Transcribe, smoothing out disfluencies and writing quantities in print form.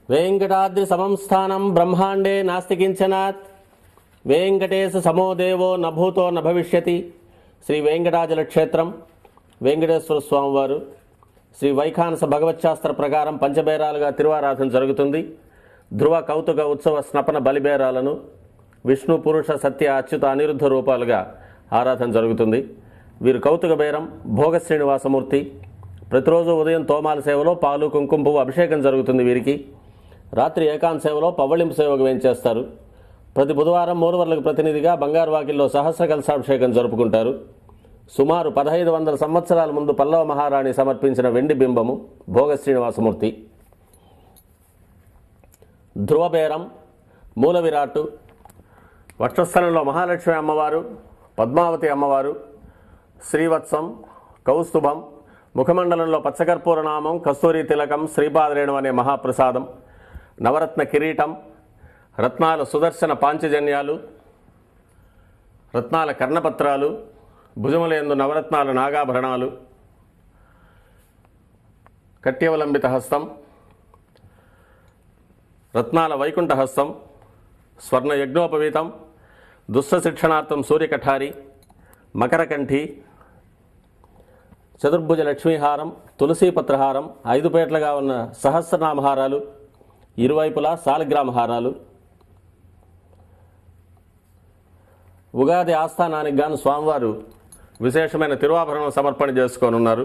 వెంకటాద్రి సమం స్థానం బ్రహ్మాండే నాస్తి కించనాత్ వెంకటేశ సమో దేవో నభూతో నభవిష్యతి. శ్రీ వెంకటాచల క్షేత్రం వెంకటేశ్వర స్వామివారు శ్రీ వైఖానస భగవచ్శాస్త్ర ప్రకారం పంచబేరాలుగా తిరువారాధన జరుగుతుంది. ధ్రువ కౌతుక ఉత్సవ స్నపన బలిబేరాలను విష్ణు పురుష సత్య అచ్యుత అనిరుద్ధ రూపాలుగా ఆరాధన జరుగుతుంది. వీరు కౌతుక బేరం భోగ శ్రీనివాసమూర్తి. ప్రతిరోజు ఉదయం తోమాల సేవలో పాలు కుంకుమ పువ్వు అభిషేకం జరుగుతుంది. వీరికి రాత్రి ఏకాంత సేవలో పవ్వళింపు సేవకు వేయించేస్తారు. ప్రతి బుధవారం మూలవర్లకు ప్రతినిధిగా బంగారు వాకిల్లో సహస్ర కలశాభిషేకం జరుపుకుంటారు. సుమారు 1500 సంవత్సరాల ముందు పల్లవ మహారాణి సమర్పించిన వెండి బింబము భోగ శ్రీనివాసమూర్తి. ధ్రువబేరం మూల విరాట్టు వక్షస్థలంలో మహాలక్ష్మి అమ్మవారు, పద్మావతి అమ్మవారు, శ్రీవత్సం, కౌస్తుభం, ముఖమండలంలో పచ్చకర్పూర నామం, కస్తూరి తిలకం, శ్రీపాదరేణు అనే మహాప్రసాదం, నవరత్న కిరీటం, రత్నాల సుదర్శన పాంచజన్యాలు, రత్నాల కర్ణపత్రాలు, భుజములందు నవరత్నాల నాగాభరణాలు, కట్యవలంబిత హస్తం, రత్నాల వైకుంఠ హస్తం, స్వర్ణ యజ్ఞోపవీతం, దుష్ట శిక్షణార్థం సూర్యకఠారి, మకరకంఠి, చతుర్భుజ లక్ష్మీహారం, తులసీపత్రహారం, 5 పేట్లుగా ఉన్న సహస్రనామహారాలు, ఇరువైపులా సాలగ్రామహారాలు. ఉగాది ఆస్థానానికి గాను స్వామివారు విశేషమైన తిరువాభరణం సమర్పణ చేసుకోనున్నారు.